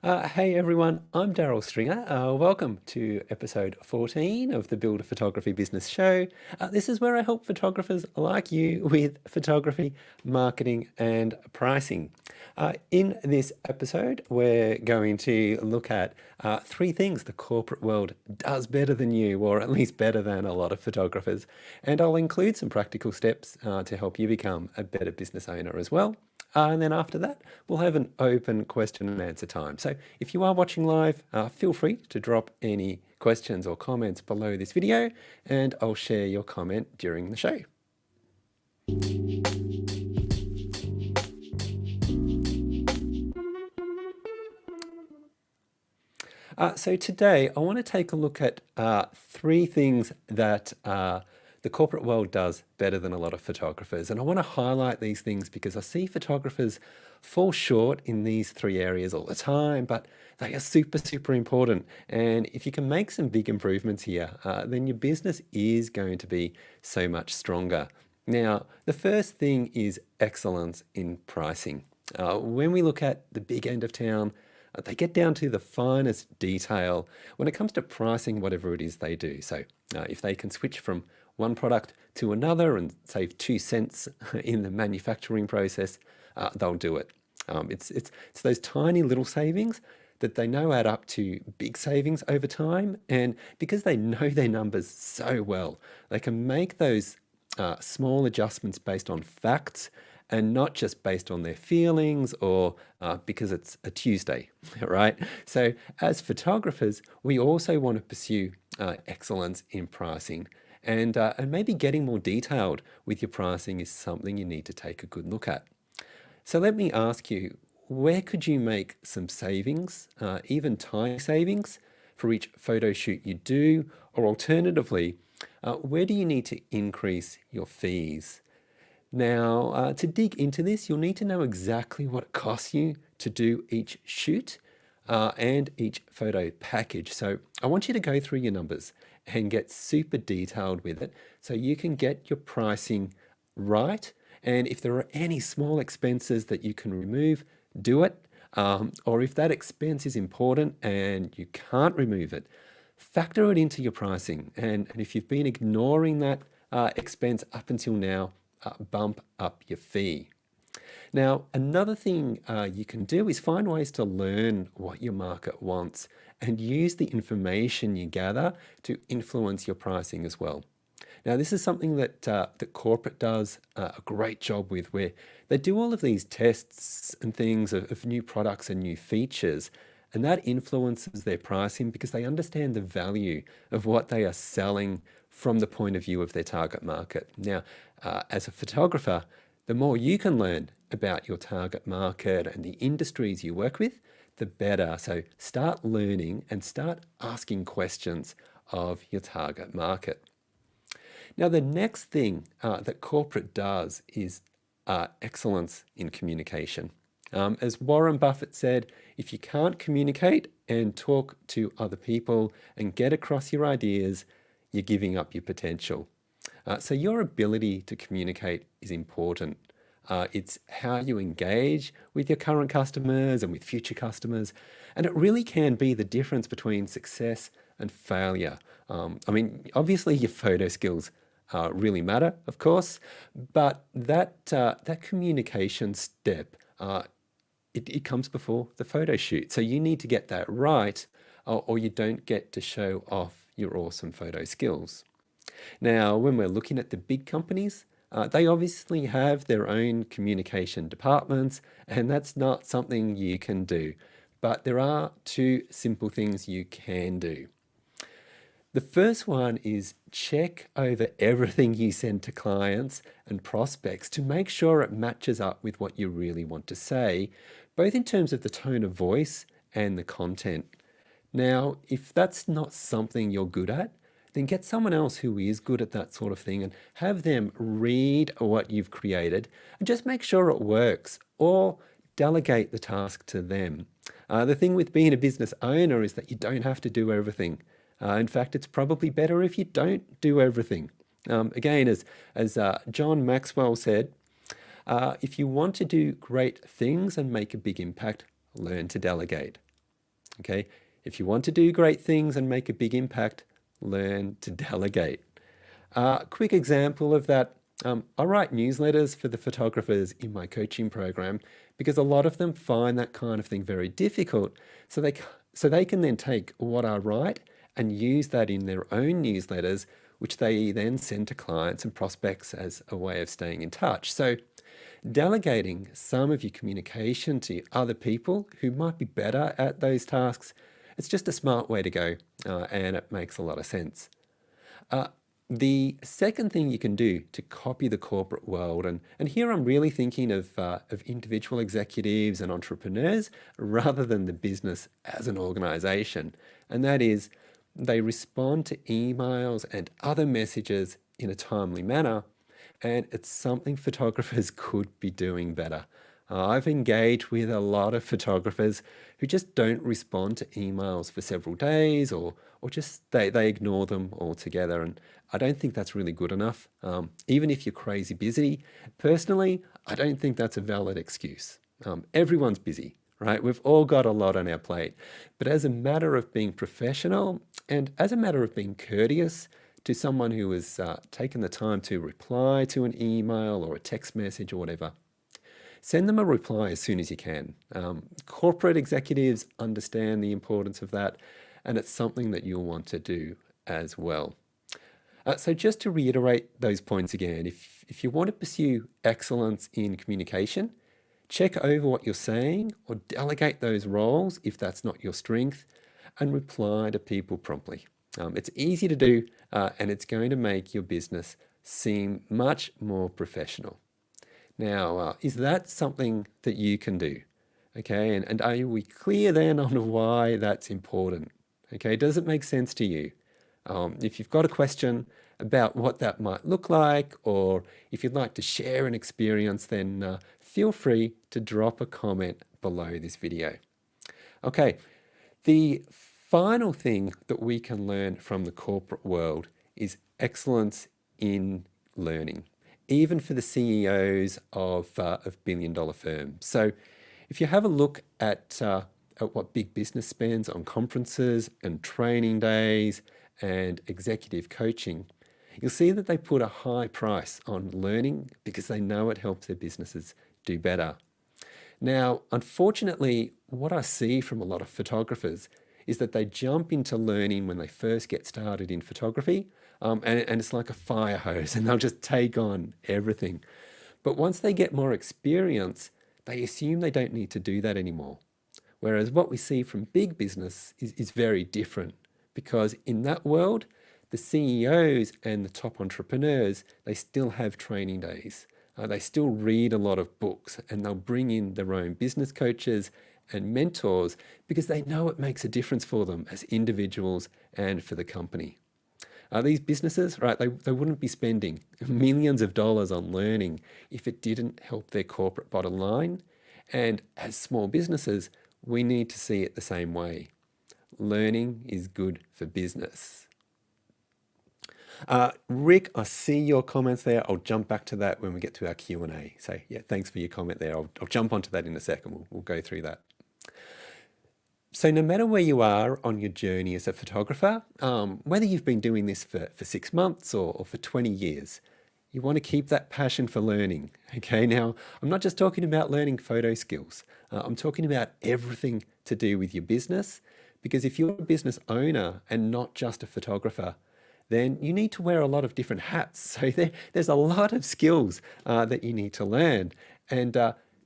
Hey everyone, I'm Daryl Stringer. Welcome to episode 14 of the Build a Photography Business Show. This is where I help photographers like you with photography, marketing, and pricing. In this episode, we're going to look at three things the corporate world does better than you, or at least better than a lot of photographers. And I'll include some practical steps to help you become a better business owner as well. And then after that, we'll have an open question and answer time. So if you are watching live, feel free to drop any questions or comments below this video, and I'll share your comment during the show. So today, I want to take a look at three things that the corporate world does better than a lot of photographers. And I want to highlight these things because I see photographers fall short in these three areas all the time, but they are super, super important. And if you can make some big improvements here, then your business is going to be so much stronger. Now, the first thing is excellence in pricing. When we look at the big end of town, they get down to the finest detail when it comes to pricing whatever it is they do. So if they can switch from one product to another and save 2 cents in the manufacturing process, they'll do it. It's those tiny little savings that they know add up to big savings over time. And because they know their numbers so well, they can make those small adjustments based on facts and not just based on their feelings or because it's a Tuesday, right? So, as photographers, we also want to pursue excellence in pricing. And maybe getting more detailed with your pricing is something you need to take a good look at. So, let me ask you, where could you make some savings, even tiny savings, for each photo shoot you do? Or alternatively, where do you need to increase your fees? Now, to dig into this, you'll need to know exactly what it costs you to do each shoot and each photo package. So I want you to go through your numbers and get super detailed with it so you can get your pricing right. And if there are any small expenses that you can remove, do it. Or if that expense is important and you can't remove it, factor it into your pricing. And if you've been ignoring that expense up until now, bump up your fee. Now, another thing you can do is find ways to learn what your market wants and use the information you gather to influence your pricing as well. Now, this is something that corporate does a great job with, where they do all of these tests and things of new products and new features, and that influences their pricing because they understand the value of what they are selling from the point of view of their target market. Now, as a photographer, the more you can learn about your target market and the industries you work with, the better. So start learning and start asking questions of your target market. Now, the next thing that corporate does is excellence in communication. As Warren Buffett said, if you can't communicate and talk to other people and get across your ideas, you're giving up your potential. So your ability to communicate is important. It's how you engage with your current customers and with future customers. And it really can be the difference between success and failure. Obviously, your photo skills really matter, of course, but that communication step, it comes before the photo shoot. So you need to get that right, or you don't get to show off your awesome photo skills. Now, when we're looking at the big companies, they obviously have their own communication departments, and that's not something you can do. But there are two simple things you can do. The first one is check over everything you send to clients and prospects to make sure it matches up with what you really want to say, both in terms of the tone of voice and the content. Now, if that's not something you're good at, then get someone else who is good at that sort of thing and have them read what you've created and just make sure it works, or delegate the task to them. The thing with being a business owner is that you don't have to do everything. In fact, it's probably better if you don't do everything. Again, as John Maxwell said, if you want to do great things and make a big impact, learn to delegate. Okay, if you want to do great things and make a big impact, learn to delegate. Quick example of that. I write newsletters for the photographers in my coaching program because a lot of them find that kind of thing very difficult. So they can then take what I write and use that in their own newsletters, which they then send to clients and prospects as a way of staying in touch. So delegating some of your communication to other people who might be better at those tasks, it's just a smart way to go, and it makes a lot of sense. Uh, the second thing you can do to copy the corporate world, and here I'm really thinking of individual executives and entrepreneurs rather than the business as an organization, and that is they respond to emails and other messages in a timely manner, and it's something photographers could be doing better. I've engaged with a lot of photographers who just don't respond to emails for several days or just they ignore them altogether. And I don't think that's really good enough. Even if you're crazy busy, personally, I don't think that's a valid excuse. Everyone's busy, right? We've all got a lot on our plate. But as a matter of being professional and as a matter of being courteous to someone who has taken the time to reply to an email or a text message or whatever, send them a reply as soon as you can. Corporate executives understand the importance of that, and it's something that you'll want to do as well. So just to reiterate those points again, if you want to pursue excellence in communication, check over what you're saying or delegate those roles if that's not your strength, and reply to people promptly. It's easy to do, and it's going to make your business seem much more professional. Now, is that something that you can do? Okay, and are we clear then on why that's important? Okay, does it make sense to you? If you've got a question about what that might look like, or if you'd like to share an experience, then feel free to drop a comment below this video. Okay, the final thing that we can learn from the corporate world is excellence in learning, even for the CEOs of billion-dollar firms. So if you have a look at what big business spends on conferences and training days and executive coaching, you'll see that they put a high price on learning because they know it helps their businesses do better. Now, unfortunately, what I see from a lot of photographers is that they jump into learning when they first get started in photography, and it's like a fire hose, and they'll just take on everything. But once they get more experience, they assume they don't need to do that anymore. Whereas what we see from big business is very different, because in that world, the CEOs and the top entrepreneurs, they still have training days. They still read a lot of books, and they'll bring in their own business coaches and mentors because they know it makes a difference for them as individuals and for the company. These businesses, right, they wouldn't be spending millions of dollars on learning if it didn't help their corporate bottom line. And as small businesses, we need to see it the same way. Learning is good for business. Rick, I see your comments there. I'll jump back to that when we get to our Q&A. So yeah, thanks for your comment there. I'll jump onto that in a second. We'll go through that. So no matter where you are on your journey as a photographer, whether you've been doing this for 6 months or for 20 years, you want to keep that passion for learning. Okay, now I'm not just talking about learning photo skills. I'm talking about everything to do with your business, because if you're a business owner and not just a photographer, then you need to wear a lot of different hats. So there's a lot of skills that you need to learn. And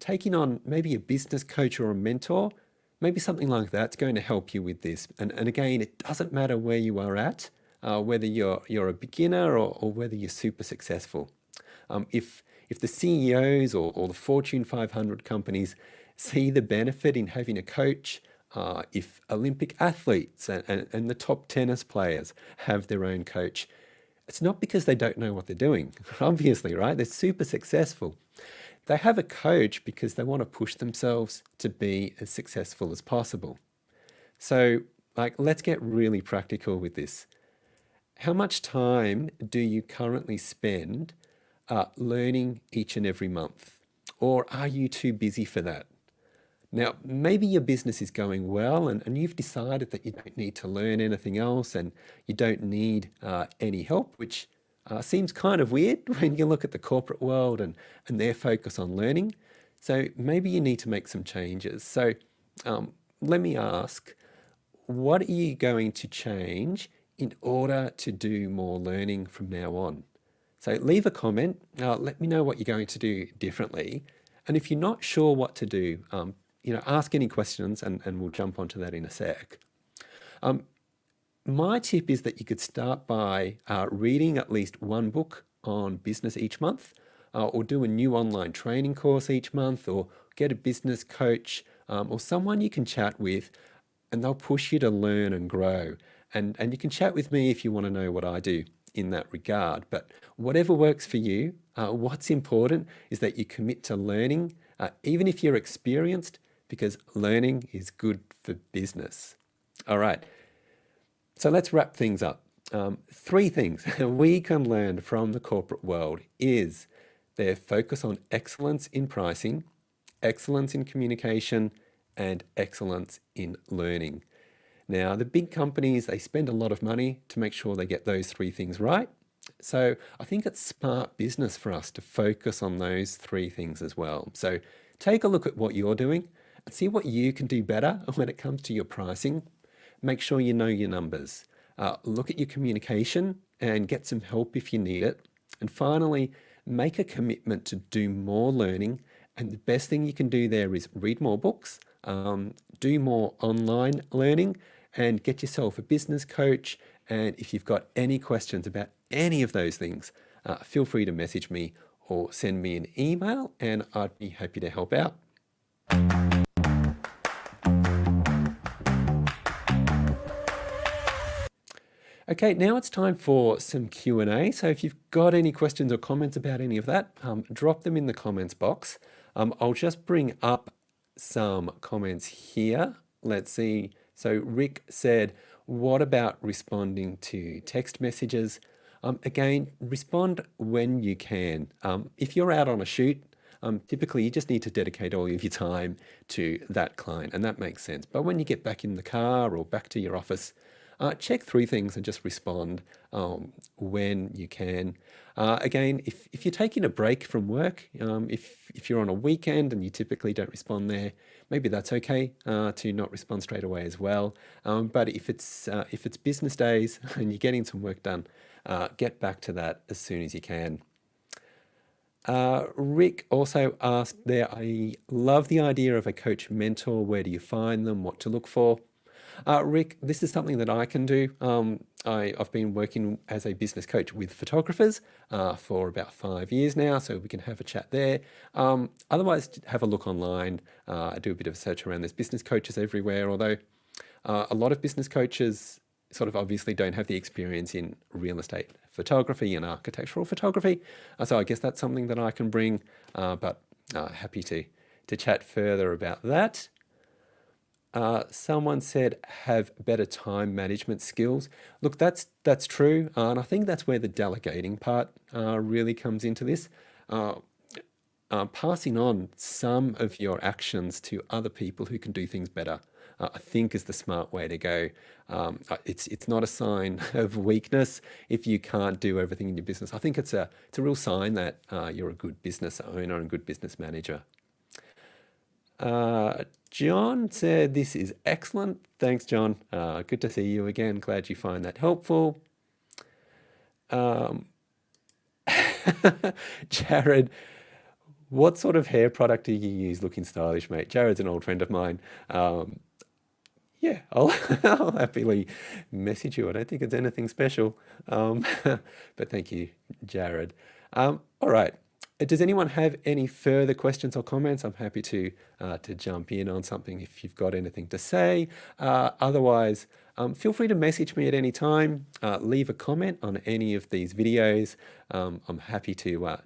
taking on maybe a business coach or a mentor, maybe something like that's going to help you with this. And again, it doesn't matter where you are at, whether you're a beginner or whether you're super successful. If the CEOs or the Fortune 500 companies see the benefit in having a coach, if Olympic athletes and the top tennis players have their own coach, it's not because they don't know what they're doing, obviously, right? They're super successful. They have a coach because they want to push themselves to be as successful as possible. So, let's get really practical with this. How much time do you currently spend learning each and every month? Or are you too busy for that? Now, maybe your business is going well and you've decided that you don't need to learn anything else and you don't need any help, which seems kind of weird when you look at the corporate world and their focus on learning. So maybe you need to make some changes. So let me ask, what are you going to change in order to do more learning from now on? So leave a comment. Let me know what you're going to do differently. And if you're not sure what to do, ask any questions and we'll jump onto that in a sec. My tip is that you could start by reading at least one book on business each month, or do a new online training course each month, or get a business coach, or someone you can chat with, and they'll push you to learn and grow. And you can chat with me if you want to know what I do in that regard. But whatever works for you, what's important is that you commit to learning, even if you're experienced, because learning is good for business. All right. So let's wrap things up. Three things we can learn from the corporate world is their focus on excellence in pricing, excellence in communication, and excellence in learning. Now, the big companies, they spend a lot of money to make sure they get those three things right. So I think it's smart business for us to focus on those three things as well. So take a look at what you're doing and see what you can do better when it comes to your pricing. Make sure you know your numbers. Look at your communication and get some help if you need it. And finally, make a commitment to do more learning. And the best thing you can do there is read more books, do more online learning, and get yourself a business coach. And if you've got any questions about any of those things, feel free to message me or send me an email, and I'd be happy to help out. Okay, now it's time for some Q&A. So if you've got any questions or comments about any of that, drop them in the comments box. I'll just bring up some comments here. Let's see. So Rick said, what about responding to text messages? Again, respond when you can. If you're out on a shoot, typically you just need to dedicate all of your time to that client, and that makes sense. But when you get back in the car or back to your office, check three things and just respond when you can. Again, if you're taking a break from work, if you're on a weekend and you typically don't respond there, maybe that's okay to not respond straight away as well. But if it's business days and you're getting some work done, get back to that as soon as you can. Rick also asked there, I love the idea of a coach mentor. Where do you find them? What to look for? Rick, this is something that I can do. I've been working as a business coach with photographers for about 5 years now, so we can have a chat there. Otherwise, have a look online. I do a bit of a search around. There's business coaches everywhere, although a lot of business coaches sort of obviously don't have the experience in real estate photography and architectural photography. So I guess that's something that I can bring, but happy to chat further about that. Someone said have better time management skills. Look, that's true, and I think that's where the delegating part really comes into this. Passing on some of your actions to other people who can do things better, I think is the smart way to go. It's not a sign of weakness if you can't do everything in your business. I think it's a real sign that you're a good business owner and good business manager. John said, this is excellent. Thanks, John. Good to see you again. Glad you find that helpful. Jared, what sort of hair product do you use looking stylish, mate? Jared's an old friend of mine. Yeah, I'll happily message you. I don't think it's anything special. But thank you, Jared. All right. Does anyone have any further questions or comments? I'm happy to jump in on something if you've got anything to say. Otherwise, feel free to message me at any time. Leave a comment on any of these videos. I'm happy to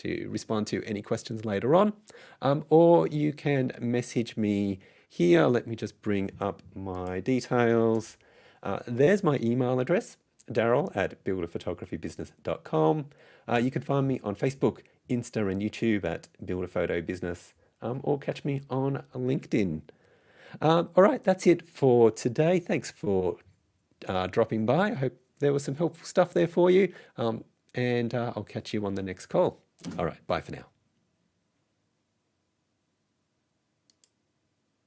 respond to any questions later on. Or you can message me here. Let me just bring up my details. There's my email address, Daryl@builderphotographybusiness.com. You can find me on Facebook, Insta, and YouTube at Builder Photo Business. or catch me on LinkedIn. All right, that's it for today. Thanks for dropping by. I hope there was some helpful stuff there for you. And I'll catch you on the next call. All right, bye for now.